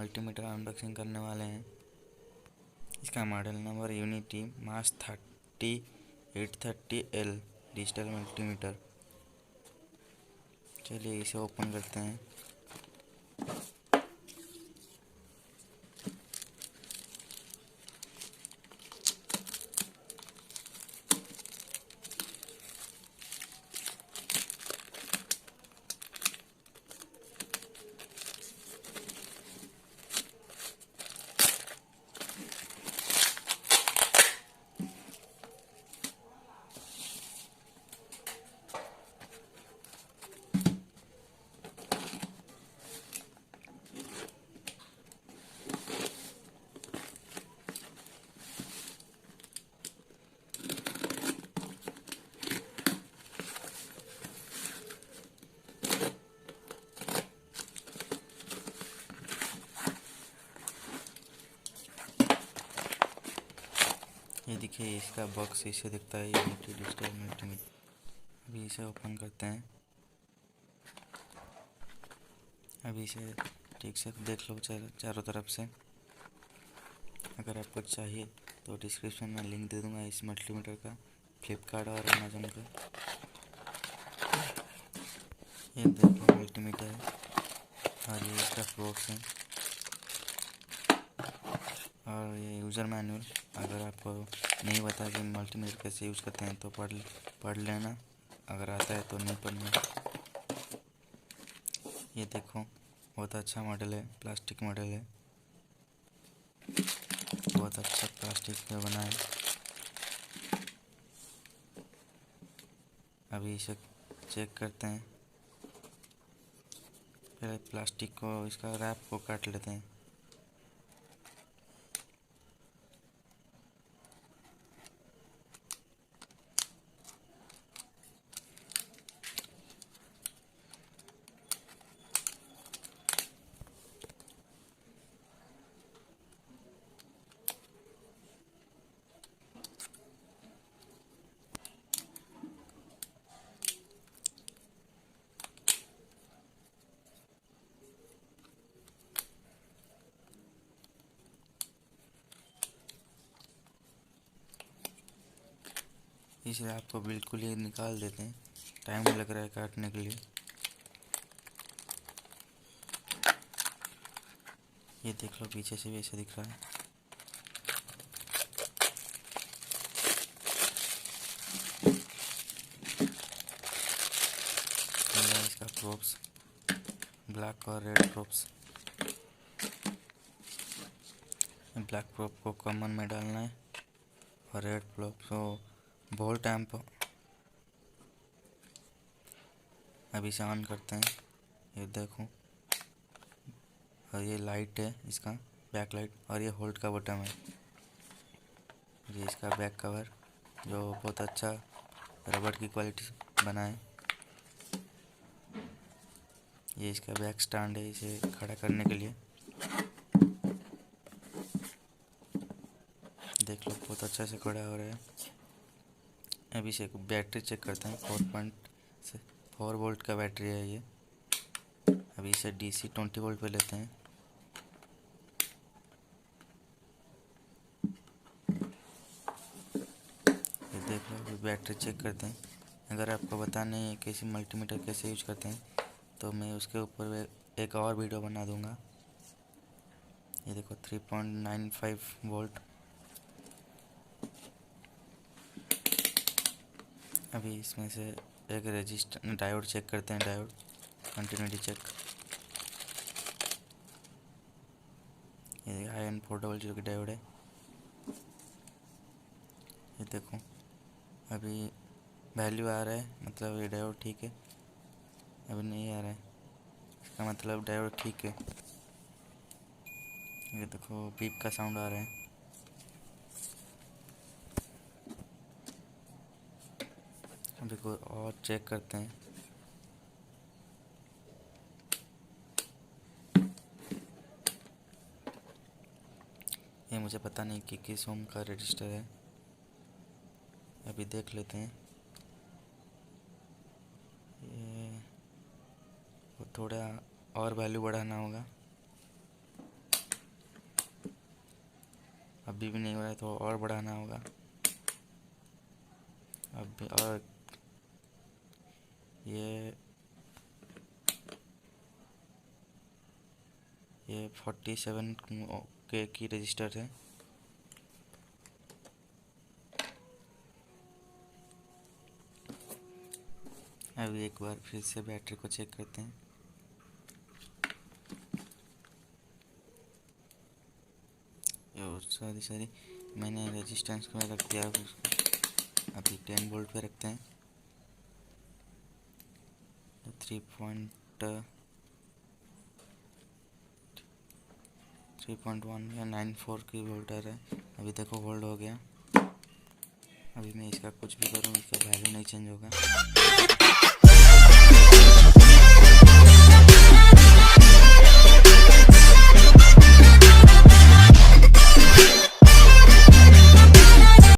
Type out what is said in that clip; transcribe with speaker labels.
Speaker 1: Multimeter unboxing करने वाले हैं। इसका मॉडल नंबर यूनिटी मास 3830L डिजिटल मल्टीमीटर। चलिए इसे ओपन करते हैं। ये देखिए इसका बॉक्स इसे दिखता है, यूनिटी डिजिटल मल्टीमीटर। अभी इसे ओपन करते हैं। अभी इसे ठीक से देख लो चारों तरफ से। अगर आपको चाहिए तो डिस्क्रिप्शन में लिंक दे दूंगा इस मल्टीमीटर का, फ्लिपकार्ट और अमेजोन का। ये देखो मल्टीमीटर है और ये इसका बॉक्स है और ये यूज़र मैनुअल। अगर आपको नहीं पता कि मल्टीमीटर कैसे यूज़ करते हैं तो पढ़ लेना, अगर आता है तो नहीं पढ़ना। ये देखो बहुत अच्छा मॉडल है, प्लास्टिक मॉडल है, बहुत अच्छा प्लास्टिक में बना है। अभी इसे चेक करते हैं। पहले प्लास्टिक को, इसका रैप को काट लेते हैं। इस रैप को बिल्कुल ही निकाल देते हैं, टाइम लग रहा है काटने के लिए। ये देख लो पीछे से भी ऐसे दिख रहा है। इसका प्रोप्स ब्लैक और रेड प्रोप्स। ब्लैक प्रोप को कॉमन में डालना है और रेड प्रोप को बोल टैम्प। अभी इसे ऑन करते हैं। ये देखो, और ये लाइट है इसका बैक लाइट, और ये होल्ड का बटन है। ये इसका बैक कवर जो बहुत अच्छा रबड़ की क्वालिटी बना है। ये इसका बैक स्टैंड है इसे खड़ा करने के लिए। देख लो बहुत अच्छा से खड़ा हो रहा है। अभी इसे बैटरी चेक करते हैं। 4 वोल्ट का बैटरी है ये। अभी इसे DC 20 वोल्ट पे लेते हैं। ये देख लो, अभी बैटरी चेक करते हैं। अगर आपको पता नहीं है कैसे मल्टीमीटर कैसे यूज करते हैं तो मैं उसके ऊपर एक और वीडियो बना दूंगा। ये देखो 3.95 वोल्ट। अभी इसमें से एक रजिस्टर डायोड चेक करते हैं, डायोड कंटिन्यूटी चेक। ये IN 400 की डायोड है। ये देखो अभी वैल्यू आ रहा है, मतलब ये डायोड ठीक है। अभी नहीं आ रहा है, इसका मतलब डायोड ठीक है। ये देखो बीप का साउंड आ रहा है। अभी को और चेक करते हैं। ये मुझे पता नहीं कि किस ओम का रजिस्टर है, अभी देख लेते हैं। ये थोड़ा और वैल्यू बढ़ाना होगा। अभी भी नहीं हो रहा है तो और बढ़ाना होगा। अभी और ये 47 के की रजिस्टर है। अभी एक बार फिर से बैटरी को चेक करते हैं। सॉरी मैंने रेजिस्टेंस में रख दिया उसको। अभी 10 वोल्ट पे रखते हैं। 3.1 या 94 की वोल्टर है। अभी देखो होल्ड हो गया। अभी मैं इसका कुछ भी करूँ इसका वैल्यू नहीं चेंज होगा।